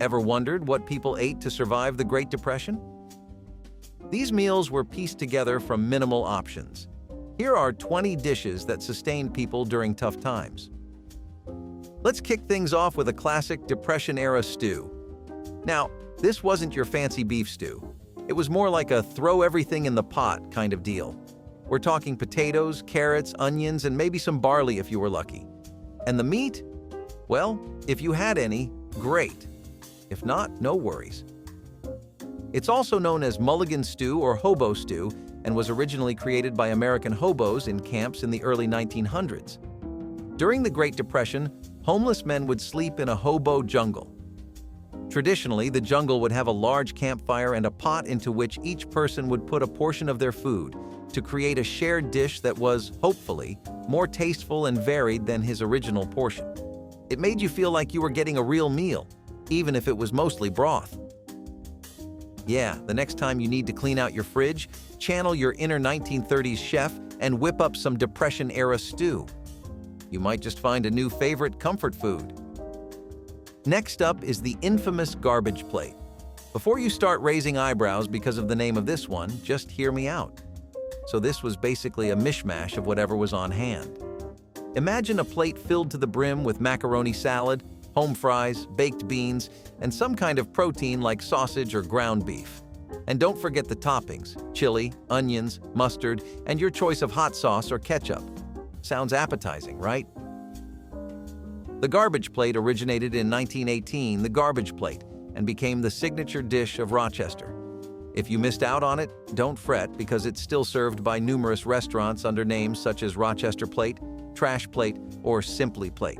Ever wondered what people ate to survive the Great Depression? These meals were pieced together from minimal options. Here are 20 dishes that sustained people during tough times. Let's kick things off with a classic Depression-era stew. Now, this wasn't your fancy beef stew. It was more like a throw-everything-in-the-pot kind of deal. We're talking potatoes, carrots, onions, and maybe some barley if you were lucky. And the meat? Well, if you had any, great. If not, no worries. It's also known as mulligan stew or hobo stew and was originally created by American hobos in camps in the early 1900s. During the Great Depression, homeless men would sleep in a hobo jungle. Traditionally, the jungle would have a large campfire and a pot into which each person would put a portion of their food to create a shared dish that was, hopefully, more tasteful and varied than his original portion. It made you feel like you were getting a real meal, even if it was mostly broth. Yeah, the next time you need to clean out your fridge, channel your inner 1930s chef and whip up some Depression-era stew. You might just find a new favorite comfort food. Next up is the infamous garbage plate. Before you start raising eyebrows because of the name of this one, just hear me out. So this was basically a mishmash of whatever was on hand. Imagine a plate filled to the brim with macaroni salad, home fries, baked beans, and some kind of protein like sausage or ground beef. And don't forget the toppings: chili, onions, mustard, and your choice of hot sauce or ketchup. Sounds appetizing, right? The garbage plate originated in 1918, the garbage plate, and became the signature dish of Rochester. If you missed out on it, don't fret because it's still served by numerous restaurants under names such as Rochester Plate, Trash Plate, or Simply Plate.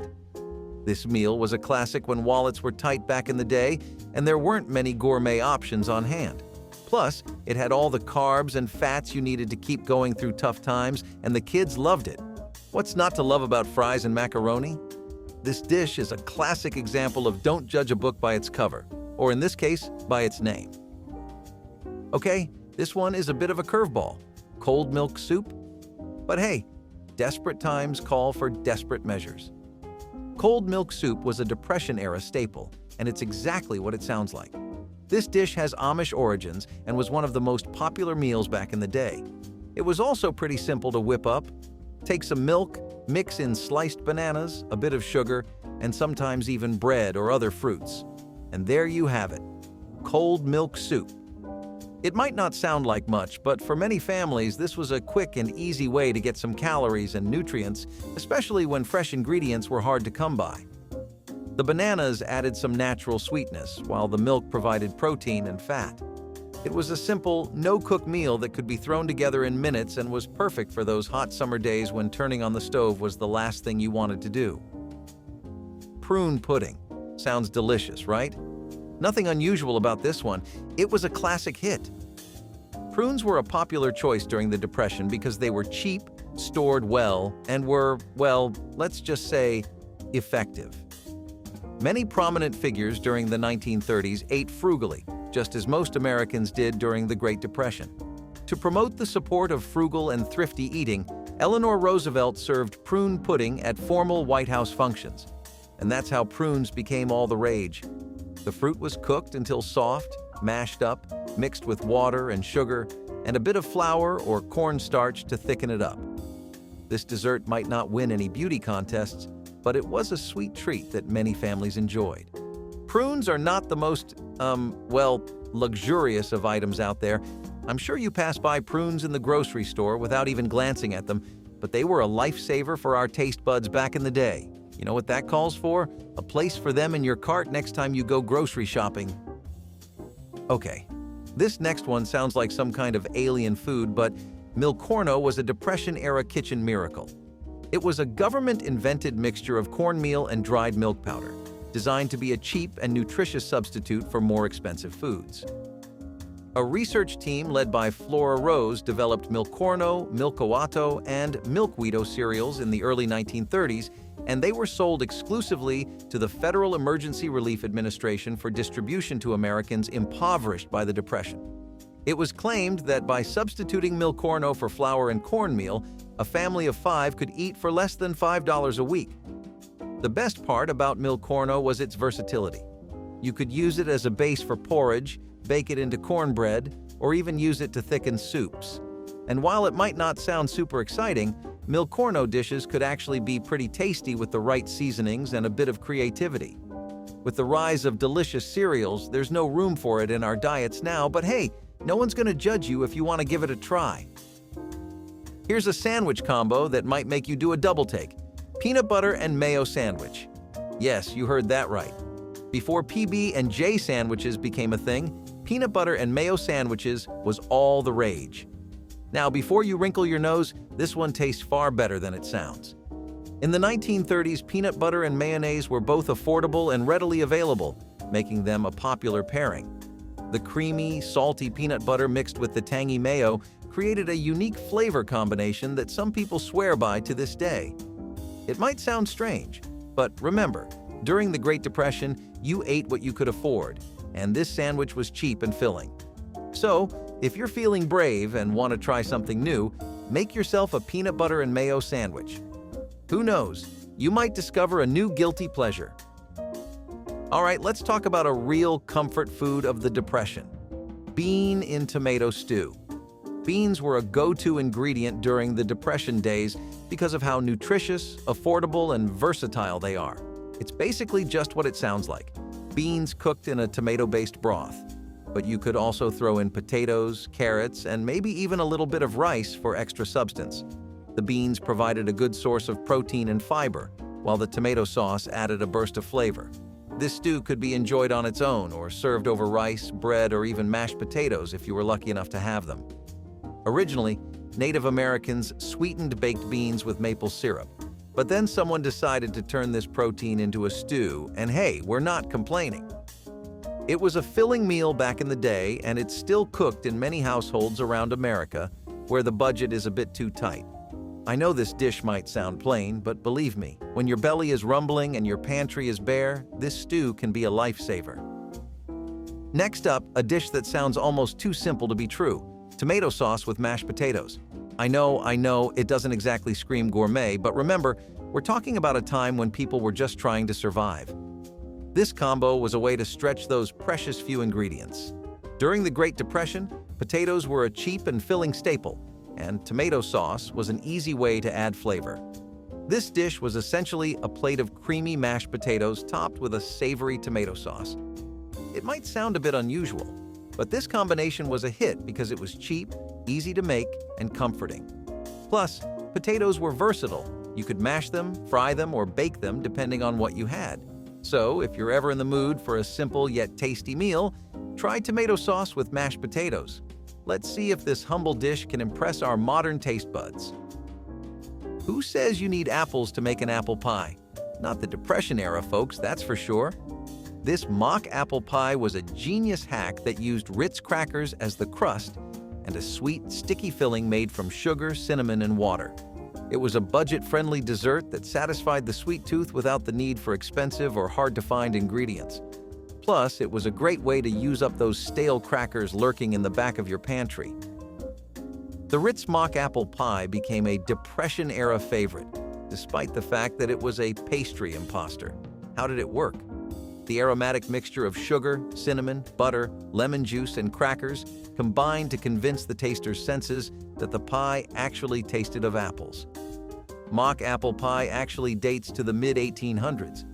This meal was a classic when wallets were tight back in the day and there weren't many gourmet options on hand. Plus, it had all the carbs and fats you needed to keep going through tough times, and the kids loved it. What's not to love about fries and macaroni? This dish is a classic example of don't judge a book by its cover, or in this case, by its name. Okay, this one is a bit of a curveball: cold milk soup. But hey, desperate times call for desperate measures. Cold milk soup was a Depression-era staple, and it's exactly what it sounds like. This dish has Amish origins and was one of the most popular meals back in the day. It was also pretty simple to whip up. Take some milk, mix in sliced bananas, a bit of sugar, and sometimes even bread or other fruits. And there you have it, cold milk soup. It might not sound like much, but for many families, this was a quick and easy way to get some calories and nutrients, especially when fresh ingredients were hard to come by. The bananas added some natural sweetness, while the milk provided protein and fat. It was a simple, no-cook meal that could be thrown together in minutes and was perfect for those hot summer days when turning on the stove was the last thing you wanted to do. Prune pudding. Sounds delicious, right? Nothing unusual about this one. It was a classic hit. Prunes were a popular choice during the Depression because they were cheap, stored well, and were, well, let's just say, effective. Many prominent figures during the 1930s ate frugally, just as most Americans did during the Great Depression. To promote the support of frugal and thrifty eating, Eleanor Roosevelt served prune pudding at formal White House functions. And that's how prunes became all the rage. The fruit was cooked until soft, mashed up, mixed with water and sugar, and a bit of flour or cornstarch to thicken it up. This dessert might not win any beauty contests, but it was a sweet treat that many families enjoyed. Prunes are not the most, luxurious of items out there. I'm sure you pass by prunes in the grocery store without even glancing at them, but they were a lifesaver for our taste buds back in the day. You know what that calls for? A place for them in your cart next time you go grocery shopping. Okay, this next one sounds like some kind of alien food, but Milo Corno was a Depression-era kitchen miracle. It was a government-invented mixture of cornmeal and dried milk powder, designed to be a cheap and nutritious substitute for more expensive foods. A research team led by Flora Rose developed Milo Corno, Milkowato, and Milkweedo cereals in the early 1930s, and they were sold exclusively to the Federal Emergency Relief Administration for distribution to Americans impoverished by the Depression. It was claimed that by substituting Milo Corno for flour and cornmeal, a family of 5 could eat for less than $5 a week. The best part about Milo Corno was its versatility. You could use it as a base for porridge, bake it into cornbread, or even use it to thicken soups. And while it might not sound super exciting, Milo Corno dishes could actually be pretty tasty with the right seasonings and a bit of creativity. With the rise of delicious cereals, there's no room for it in our diets now, but hey, no one's going to judge you if you want to give it a try. Here's a sandwich combo that might make you do a double take: peanut butter and mayo sandwich. Yes, you heard that right. Before PB&J sandwiches became a thing, peanut butter and mayo sandwiches was all the rage. Now, before you wrinkle your nose, this one tastes far better than it sounds. In the 1930s, peanut butter and mayonnaise were both affordable and readily available, making them a popular pairing. The creamy, salty peanut butter mixed with the tangy mayo created a unique flavor combination that some people swear by to this day. It might sound strange, but remember, during the Great Depression, you ate what you could afford, and this sandwich was cheap and filling. So, if you're feeling brave and want to try something new, make yourself a peanut butter and mayo sandwich. Who knows, you might discover a new guilty pleasure. All right, let's talk about a real comfort food of the Depression: bean in tomato stew. Beans were a go-to ingredient during the Depression days because of how nutritious, affordable, and versatile they are. It's basically just what it sounds like: beans cooked in a tomato-based broth. But you could also throw in potatoes, carrots, and maybe even a little bit of rice for extra substance. The beans provided a good source of protein and fiber, while the tomato sauce added a burst of flavor. This stew could be enjoyed on its own or served over rice, bread, or even mashed potatoes if you were lucky enough to have them. Originally, Native Americans sweetened baked beans with maple syrup, but then someone decided to turn this protein into a stew, and hey, we're not complaining. It was a filling meal back in the day, and it's still cooked in many households around America where the budget is a bit too tight. I know this dish might sound plain, but believe me, when your belly is rumbling and your pantry is bare, this stew can be a lifesaver. Next up, a dish that sounds almost too simple to be true: tomato sauce with mashed potatoes. I know, it doesn't exactly scream gourmet, but remember, we're talking about a time when people were just trying to survive. This combo was a way to stretch those precious few ingredients. During the Great Depression, potatoes were a cheap and filling staple, and tomato sauce was an easy way to add flavor. This dish was essentially a plate of creamy mashed potatoes topped with a savory tomato sauce. It might sound a bit unusual, but this combination was a hit because it was cheap, easy to make, and comforting. Plus, potatoes were versatile. You could mash them, fry them, or bake them depending on what you had. So, if you're ever in the mood for a simple yet tasty meal, try tomato sauce with mashed potatoes. Let's see if this humble dish can impress our modern taste buds. Who says you need apples to make an apple pie? Not the Depression era, folks, that's for sure. This mock apple pie was a genius hack that used Ritz crackers as the crust and a sweet, sticky filling made from sugar, cinnamon, and water. It was a budget-friendly dessert that satisfied the sweet tooth without the need for expensive or hard-to-find ingredients. Plus, it was a great way to use up those stale crackers lurking in the back of your pantry. The Ritz mock apple pie became a Depression-era favorite, despite the fact that it was a pastry imposter. How did it work? The aromatic mixture of sugar, cinnamon, butter, lemon juice, and crackers combined to convince the taster's senses that the pie actually tasted of apples. Mock apple pie actually dates to the mid-1800s.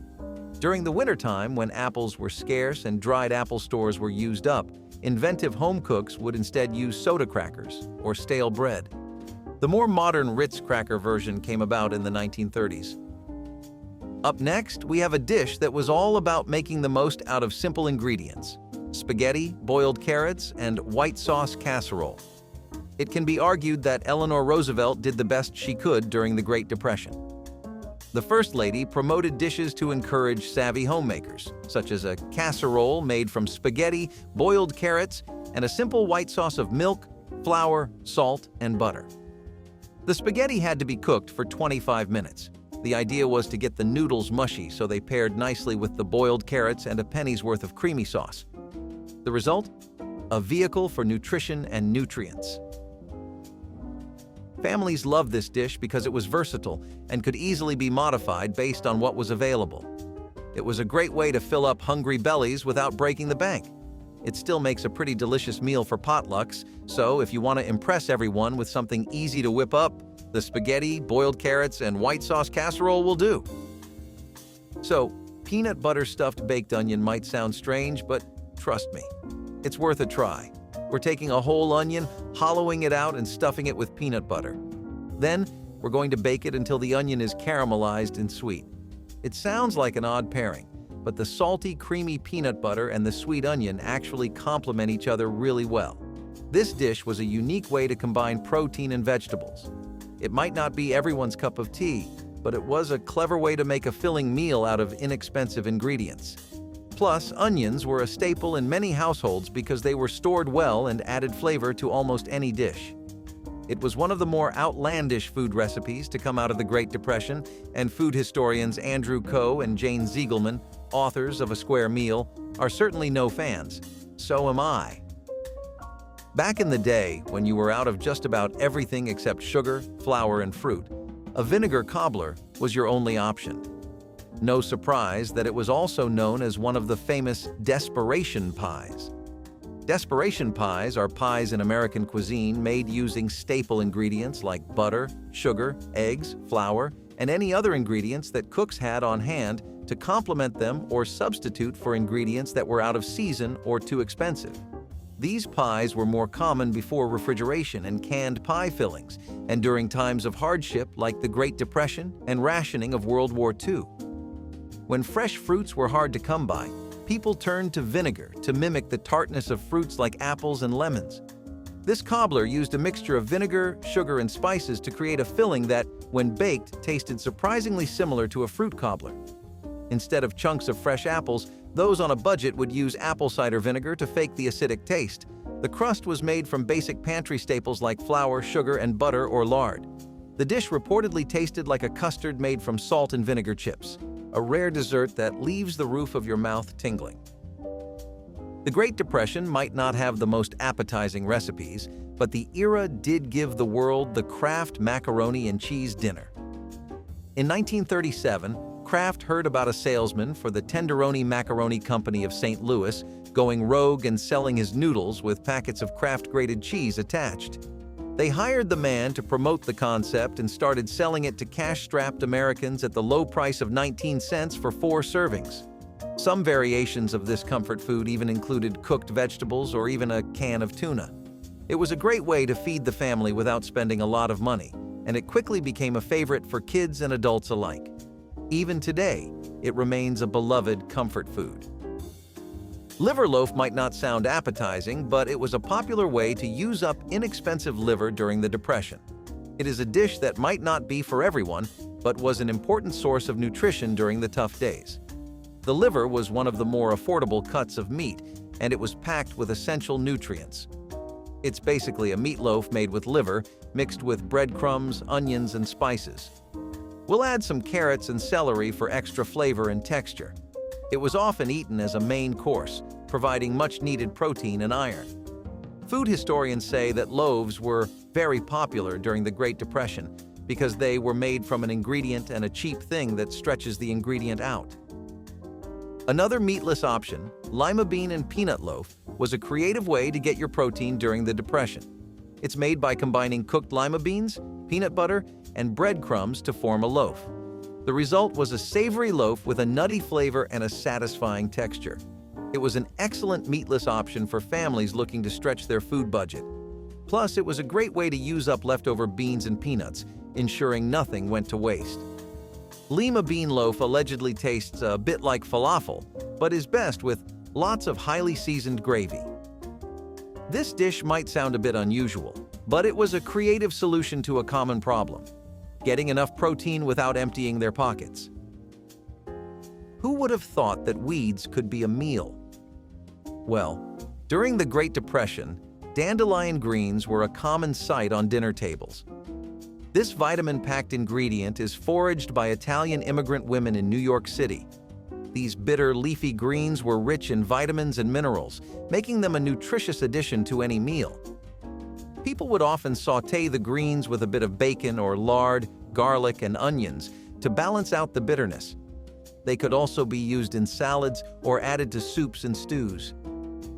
During the wintertime, when apples were scarce and dried apple stores were used up, inventive home cooks would instead use soda crackers or stale bread. The more modern Ritz cracker version came about in the 1930s. Up next, we have a dish that was all about making the most out of simple ingredients: spaghetti, boiled carrots, and white sauce casserole. It can be argued that Eleanor Roosevelt did the best she could during the Great Depression. The First Lady promoted dishes to encourage savvy homemakers, such as a casserole made from spaghetti, boiled carrots, and a simple white sauce of milk, flour, salt, and butter. The spaghetti had to be cooked for 25 minutes. The idea was to get the noodles mushy so they paired nicely with the boiled carrots and a penny's worth of creamy sauce. The result? A vehicle for nutrition and nutrients. Families loved this dish because it was versatile and could easily be modified based on what was available. It was a great way to fill up hungry bellies without breaking the bank. It still makes a pretty delicious meal for potlucks, so if you want to impress everyone with something easy to whip up, the spaghetti, boiled carrots, and white sauce casserole will do. So, peanut butter stuffed baked onion might sound strange, but trust me, it's worth a try. We're taking a whole onion, hollowing it out, and stuffing it with peanut butter. Then, we're going to bake it until the onion is caramelized and sweet. It sounds like an odd pairing, but the salty, creamy peanut butter and the sweet onion actually complement each other really well. This dish was a unique way to combine protein and vegetables. It might not be everyone's cup of tea, but it was a clever way to make a filling meal out of inexpensive ingredients. Plus, onions were a staple in many households because they were stored well and added flavor to almost any dish. It was one of the more outlandish food recipes to come out of the Great Depression, and food historians Andrew Coe and Jane Ziegelman, authors of A Square Meal, are certainly no fans. So am I. Back in the day, when you were out of just about everything except sugar, flour, and fruit, a vinegar cobbler was your only option. No surprise that it was also known as one of the famous desperation pies. Desperation pies are pies in American cuisine made using staple ingredients like butter, sugar, eggs, flour, and any other ingredients that cooks had on hand to complement them or substitute for ingredients that were out of season or too expensive. These pies were more common before refrigeration and canned pie fillings, and during times of hardship like the Great Depression and rationing of World War II. When fresh fruits were hard to come by, people turned to vinegar to mimic the tartness of fruits like apples and lemons. This cobbler used a mixture of vinegar, sugar, and spices to create a filling that, when baked, tasted surprisingly similar to a fruit cobbler. Instead of chunks of fresh apples, those on a budget would use apple cider vinegar to fake the acidic taste. The crust was made from basic pantry staples like flour, sugar, and butter or lard. The dish reportedly tasted like a custard made from salt and vinegar chips, a rare dessert that leaves the roof of your mouth tingling. The Great Depression might not have the most appetizing recipes, but the era did give the world the Kraft macaroni and cheese dinner. In 1937, Kraft heard about a salesman for the Tenderoni Macaroni Company of St. Louis going rogue and selling his noodles with packets of Kraft grated cheese attached. They hired the man to promote the concept and started selling it to cash-strapped Americans at the low price of 19 cents for 4 servings. Some variations of this comfort food even included cooked vegetables or even a can of tuna. It was a great way to feed the family without spending a lot of money, and it quickly became a favorite for kids and adults alike. Even today, it remains a beloved comfort food. Liver loaf might not sound appetizing, but it was a popular way to use up inexpensive liver during the Depression. It is a dish that might not be for everyone, but was an important source of nutrition during the tough days. The liver was one of the more affordable cuts of meat, and it was packed with essential nutrients. It's basically a meatloaf made with liver, mixed with breadcrumbs, onions, and spices. We'll add some carrots and celery for extra flavor and texture. It was often eaten as a main course, providing much-needed protein and iron. Food historians say that loaves were very popular during the Great Depression because they were made from an ingredient and a cheap thing that stretches the ingredient out. Another meatless option, lima bean and peanut loaf, was a creative way to get your protein during the Depression. It's made by combining cooked lima beans, peanut butter, and breadcrumbs to form a loaf. The result was a savory loaf with a nutty flavor and a satisfying texture. It was an excellent meatless option for families looking to stretch their food budget. Plus, it was a great way to use up leftover beans and peanuts, ensuring nothing went to waste. Lima bean loaf allegedly tastes a bit like falafel, but is best with lots of highly seasoned gravy. This dish might sound a bit unusual, but it was a creative solution to a common problem: getting enough protein without emptying their pockets. Who would have thought that weeds could be a meal? Well, during the Great Depression, dandelion greens were a common sight on dinner tables. This vitamin-packed ingredient is foraged by Italian immigrant women in New York City. These bitter, leafy greens were rich in vitamins and minerals, making them a nutritious addition to any meal. People would often sauté the greens with a bit of bacon or lard, garlic, and onions to balance out the bitterness. They could also be used in salads or added to soups and stews.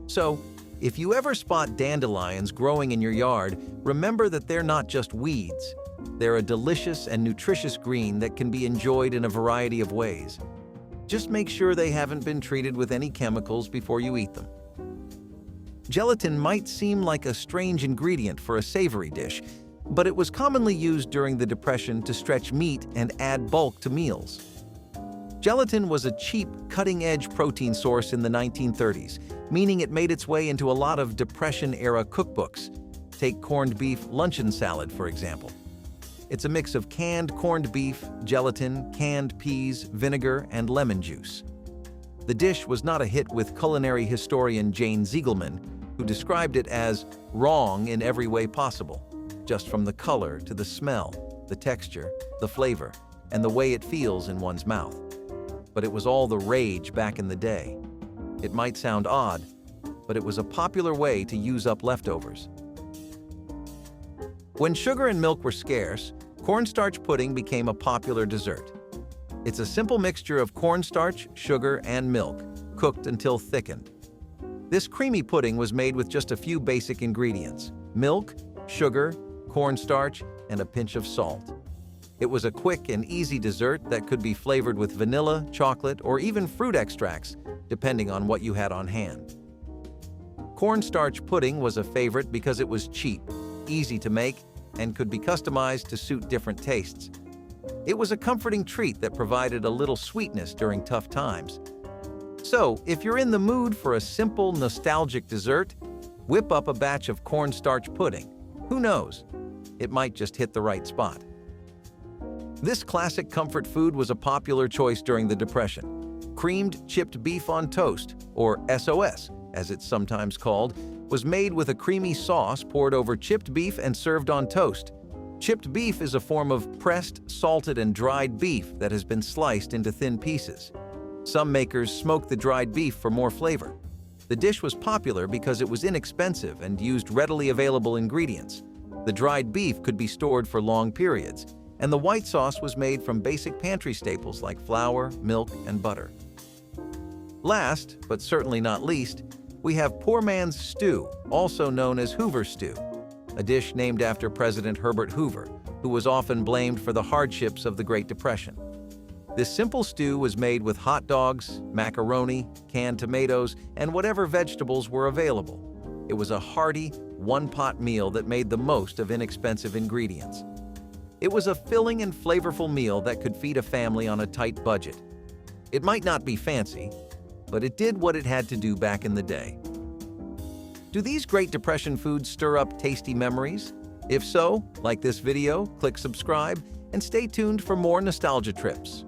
So, if you ever spot dandelions growing in your yard, remember that they're not just weeds. They're a delicious and nutritious green that can be enjoyed in a variety of ways. Just make sure they haven't been treated with any chemicals before you eat them. Gelatin might seem like a strange ingredient for a savory dish, but it was commonly used during the Depression to stretch meat and add bulk to meals. Gelatin was a cheap, cutting-edge protein source in the 1930s, meaning it made its way into a lot of Depression-era cookbooks. Take corned beef luncheon salad, for example. It's a mix of canned corned beef, gelatin, canned peas, vinegar, and lemon juice. The dish was not a hit with culinary historian Jane Ziegelman, who described it as wrong in every way possible, just from the color to the smell, the texture, the flavor, and the way it feels in one's mouth. But it was all the rage back in the day. It might sound odd, but it was a popular way to use up leftovers. When sugar and milk were scarce, cornstarch pudding became a popular dessert. It's a simple mixture of cornstarch, sugar, and milk, cooked until thickened. This creamy pudding was made with just a few basic ingredients: milk, sugar, cornstarch, and a pinch of salt. It was a quick and easy dessert that could be flavored with vanilla, chocolate, or even fruit extracts, depending on what you had on hand. Cornstarch pudding was a favorite because it was cheap, easy to make, and could be customized to suit different tastes. It was a comforting treat that provided a little sweetness during tough times. So, if you're in the mood for a simple, nostalgic dessert, whip up a batch of cornstarch pudding. Who knows? It might just hit the right spot. This classic comfort food was a popular choice during the Depression. Creamed chipped beef on toast, or SOS, as it's sometimes called, was made with a creamy sauce poured over chipped beef and served on toast. Chipped beef is a form of pressed, salted, and dried beef that has been sliced into thin pieces. Some makers smoke the dried beef for more flavor. The dish was popular because it was inexpensive and used readily available ingredients. The dried beef could be stored for long periods, and the white sauce was made from basic pantry staples like flour, milk, and butter. Last, but certainly not least, we have poor man's stew, also known as Hoover stew, a dish named after President Herbert Hoover, who was often blamed for the hardships of the Great Depression. This simple stew was made with hot dogs, macaroni, canned tomatoes, and whatever vegetables were available. It was a hearty, one-pot meal that made the most of inexpensive ingredients. It was a filling and flavorful meal that could feed a family on a tight budget. It might not be fancy, but it did what it had to do back in the day. Do these Great Depression foods stir up tasty memories? If so, like this video, click subscribe, and stay tuned for more nostalgia trips.